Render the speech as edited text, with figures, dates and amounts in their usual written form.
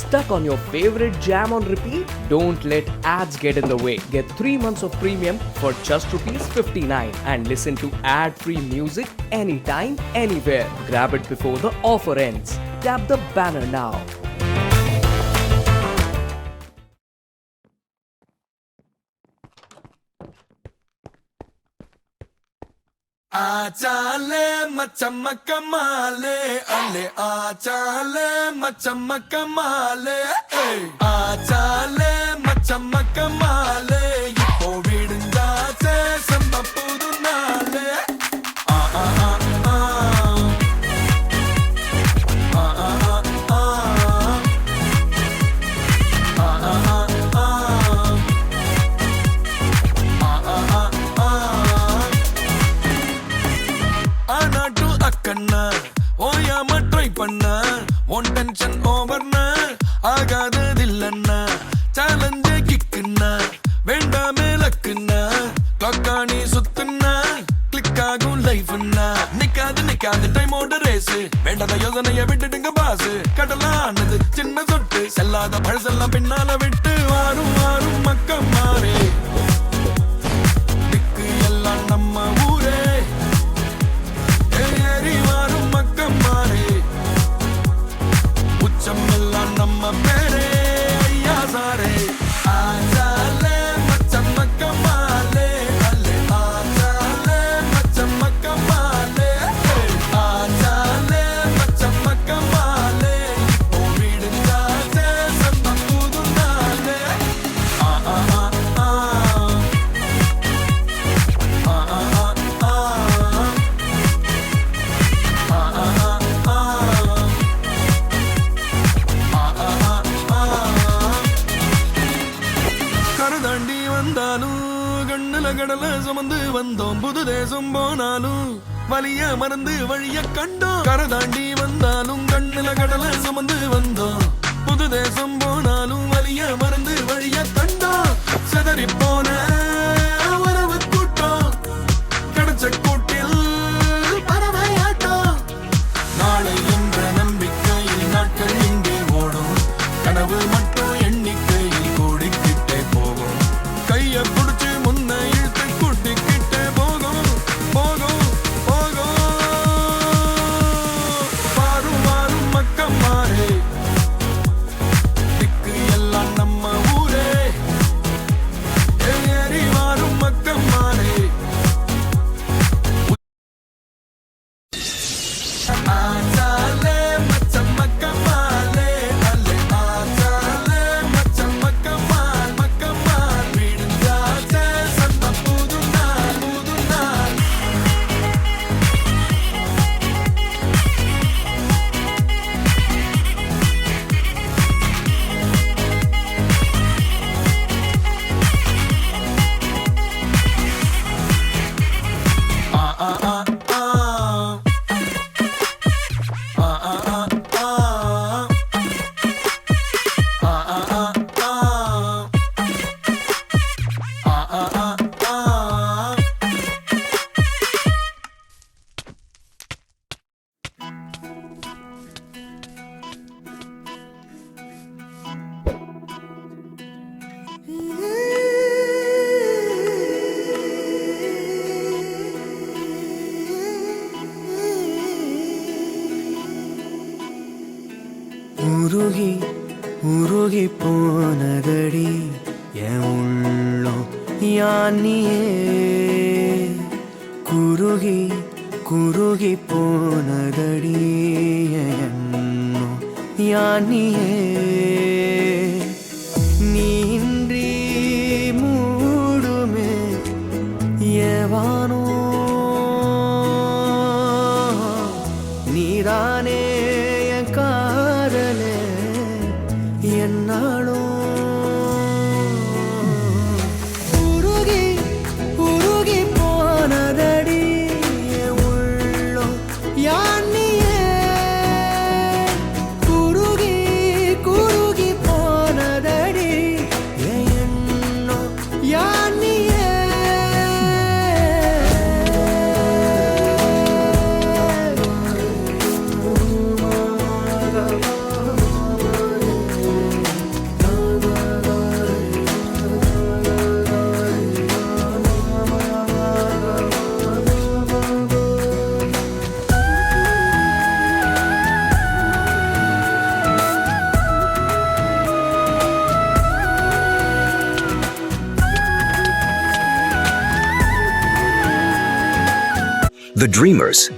Stuck on your favorite jam on repeat? Don't let ads get in the way. Get 3 months of premium for just rupees 59 and listen to ad-free music anytime, anywhere. Grab it before the offer ends. Tap the banner now. आचाले मचमक माले अले आचाले मचमक माले आचाले मचमक माले இப்போ விடுஞ்சாச்சே செம்ம புது நாளே ஆ ஆ ஆ ஆ ஆ ஆ ஆ ஓயாம try பண்ண one tension ஓவர்னா ஆகாததில்லன்னா சேலஞ்சே கிக்குன்னா வேண்டாமே லக்குன்னா கிளாக்கானி சுத்துன்னா click ஆகும் லைஃப்னா நிக்காது டைமோட ரேஸ் வேண்டாத யோசனைய விட்டுடுங்க பாசு கடலானது சின்ன சொட்டு செல்லாத பழசெல்லாம் பின்னால விட்டு வாரும் மக்கம் மாறே திக்கு எல்லாம் நம்ம ஊரே உச்சம் எல்லாம் நம்ம பேரே ஐயா சாரே ஆச்சாலே மச்சமக்க மாலே அல்லே ஆச்சாலே மச்சமக்க மாலே ஆச்சாலே மச்சமக்க மாலே இப்போ விடுஞ்சாச்சே செம்ம புது நாளே ஆ ஆ ஆ ஆ ஆ ஆ ஆ கரதாண்டி வந்தாலும் கண்ணுல கடல சுமந்து வந்தோம் புது தேசம் போனாலும் வலிய மறந்து வழிய கண்டோம் கரதாண்டி வந்தாலும் கண்ணுல கடல சுமந்து வந்தோம் புது தேசம் போனாலும் வலிய மறந்து வழிய கண்டோம் செதறி போன உறவு கூட்டம் கிடைச்ச கூட்டில் பறவையாட்டம் நாளை என்ற நம்பிக்கையில் நாட்கள் இங்கே ஓடும் கனவு மட்டும் எண்ணிக்கையில் கூடிக்கிட்டே போகும் கைய புடிச்சு முன்ன இழுத்து கூட்டிக்கிட்டே போகும் வாரும் மக்கம் மாறே திக்கு எல்லாம் நம்ம ஊரே ஏறி வாரும் மக்கம் மாறே ஆச்சாலே மச்சமக்க மாலே அல்லே ஆச்சாலே மச்சமக்க மால் விடுஞ்சாச்சே செம்ம புது நாள் ஆ ஆ ஆ ஆ உருகி உருகி போனதடி என் உள்ளம் யானியே குருகி குருகி போனதடி என் எண்ணம் யானியே நீன்றி மூடுமே ஏவானோ நீதானே என் காதலே என்னாலும் உருகி உருகி போனதடி என் உள்ளம் யானியே குருகி குருகி போ The Dreamers,